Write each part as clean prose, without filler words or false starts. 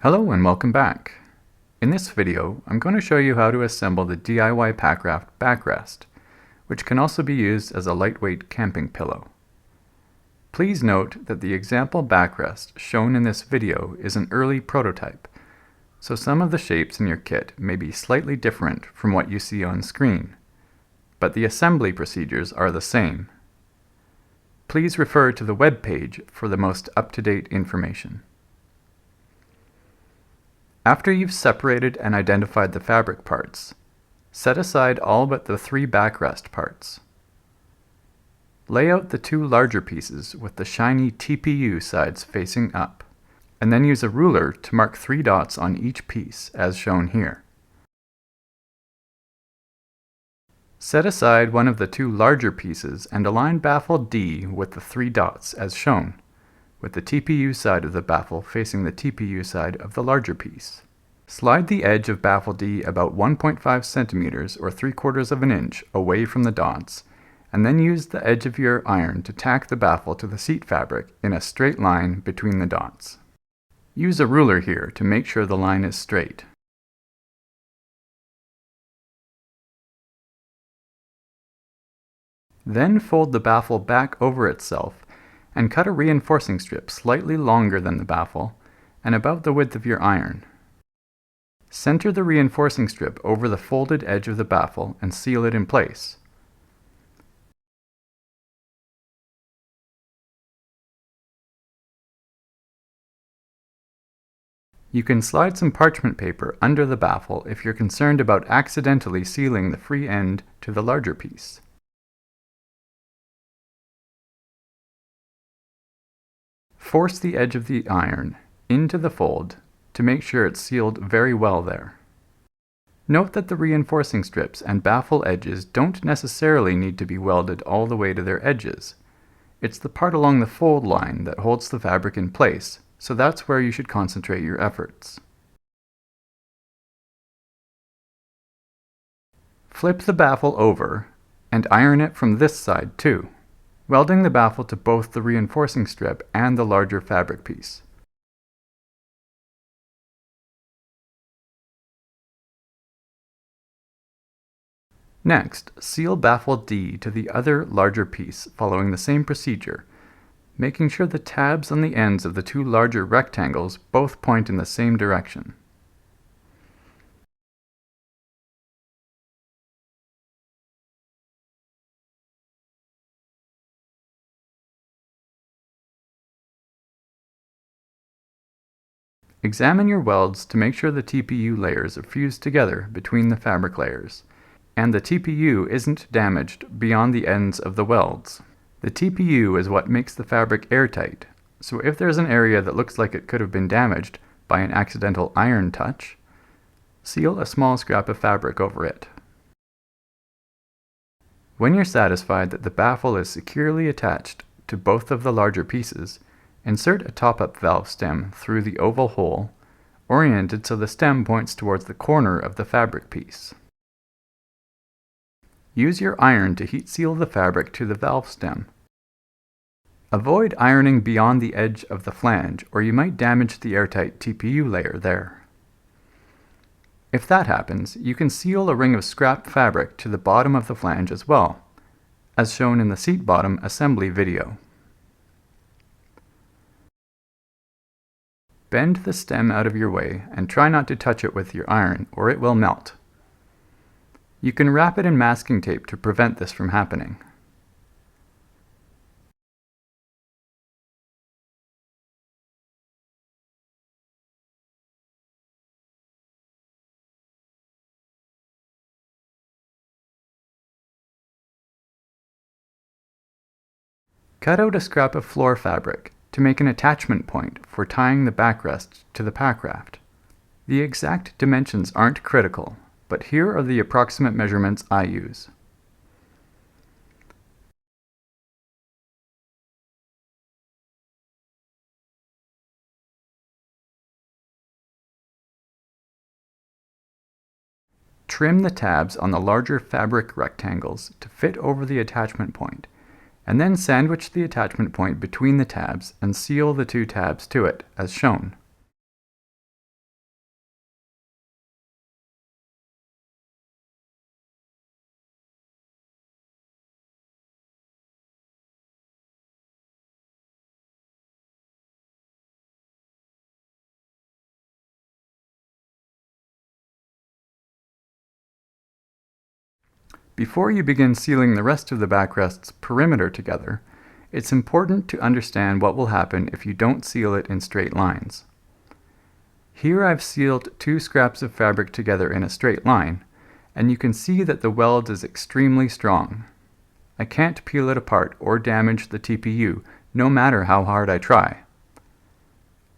Hello and welcome back. In this video, I'm going to show you how to assemble the DIY Packraft backrest, which can also be used as a lightweight camping pillow. Please note that the example backrest shown in this video is an early prototype, so some of the shapes in your kit may be slightly different from what you see on screen, but the assembly procedures are the same. Please refer to the web page for the most up-to-date information. After you've separated and identified the fabric parts, set aside all but the 3 backrest parts. Lay out the 2 larger pieces with the shiny TPU sides facing up, and then use a ruler to mark 3 dots on each piece, as shown here. Set aside one of the 2 larger pieces and align baffle D with the 3 dots, as shown, with the TPU side of the baffle facing the TPU side of the larger piece. Slide the edge of baffle D about 1.5 centimeters or 3/4 of an inch away from the dots, and then use the edge of your iron to tack the baffle to the seat fabric in a straight line between the dots. Use a ruler here to make sure the line is straight. Then fold the baffle back over itself and cut a reinforcing strip slightly longer than the baffle and about the width of your iron. Center the reinforcing strip over the folded edge of the baffle and seal it in place. You can slide some parchment paper under the baffle if you're concerned about accidentally sealing the free end to the larger piece. Force the edge of the iron into the fold to make sure it's sealed very well there. Note that the reinforcing strips and baffle edges don't necessarily need to be welded all the way to their edges. It's the part along the fold line that holds the fabric in place, so that's where you should concentrate your efforts. Flip the baffle over and iron it from this side too, welding the baffle to both the reinforcing strip and the larger fabric piece. Next, seal baffle D to the other larger piece following the same procedure, making sure the tabs on the ends of the 2 larger rectangles both point in the same direction. Examine your welds to make sure the TPU layers are fused together between the fabric layers, and the TPU isn't damaged beyond the ends of the welds. The TPU is what makes the fabric airtight, so if there's an area that looks like it could have been damaged by an accidental iron touch, seal a small scrap of fabric over it. When you're satisfied that the baffle is securely attached to both of the larger pieces, insert a top-up valve stem through the oval hole, oriented so the stem points towards the corner of the fabric piece. Use your iron to heat seal the fabric to the valve stem. Avoid ironing beyond the edge of the flange, or you might damage the airtight TPU layer there. If that happens, you can seal a ring of scrap fabric to the bottom of the flange as well, as shown in the seat bottom assembly video. Bend the stem out of your way and try not to touch it with your iron or it will melt. You can wrap it in masking tape to prevent this from happening. Cut out a scrap of floor fabric to make an attachment point for tying the backrest to the packraft. The exact dimensions aren't critical, but here are the approximate measurements I use. Trim the tabs on the larger fabric rectangles to fit over the attachment point, and then sandwich the attachment point between the tabs and seal the 2 tabs to it, as shown. Before you begin sealing the rest of the backrest's perimeter together, it's important to understand what will happen if you don't seal it in straight lines. Here I've sealed 2 scraps of fabric together in a straight line, and you can see that the weld is extremely strong. I can't peel it apart or damage the TPU, no matter how hard I try.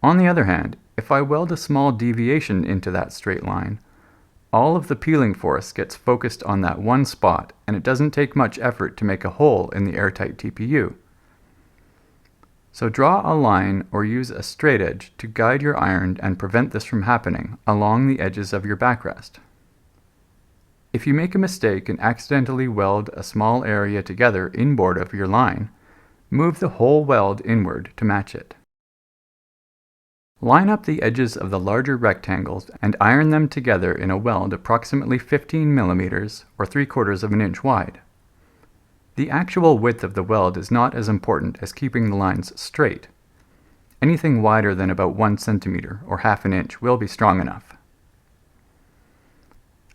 On the other hand, if I weld a small deviation into that straight line, all of the peeling force gets focused on that one spot, and it doesn't take much effort to make a hole in the airtight TPU. So draw a line or use a straight edge to guide your iron and prevent this from happening along the edges of your backrest. If you make a mistake and accidentally weld a small area together inboard of your line, move the whole weld inward to match it. Line up the edges of the larger rectangles and iron them together in a weld approximately 15 mm or 3/4 of an inch wide. The actual width of the weld is not as important as keeping the lines straight. Anything wider than about 1 centimeter or half an inch will be strong enough.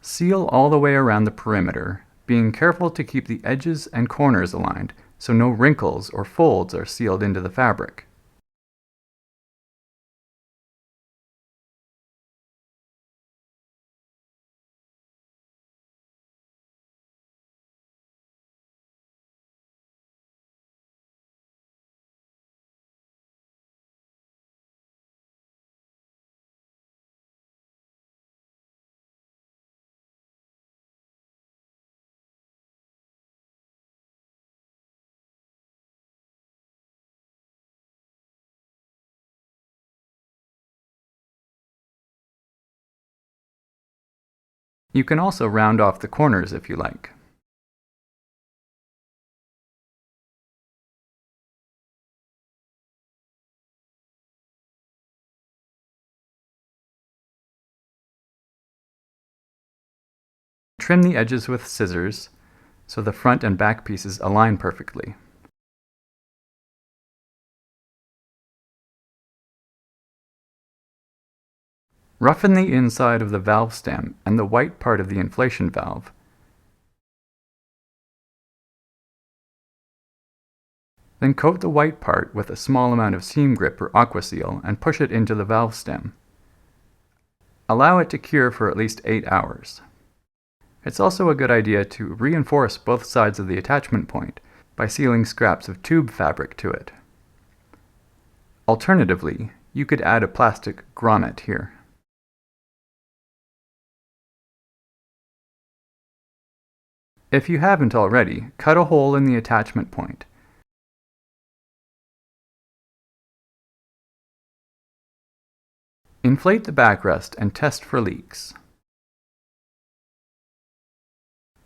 Seal all the way around the perimeter, being careful to keep the edges and corners aligned so no wrinkles or folds are sealed into the fabric. You can also round off the corners if you like. Trim the edges with scissors so the front and back pieces align perfectly. Roughen the inside of the valve stem and the white part of the inflation valve. Then coat the white part with a small amount of seam grip or aqua seal and push it into the valve stem. Allow it to cure for at least 8 hours. It's also a good idea to reinforce both sides of the attachment point by sealing scraps of tube fabric to it. Alternatively, you could add a plastic grommet here. If you haven't already, cut a hole in the attachment point. Inflate the backrest and test for leaks.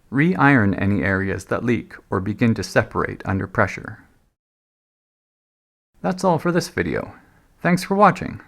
Re-iron any areas that leak or begin to separate under pressure. That's all for this video. Thanks for watching.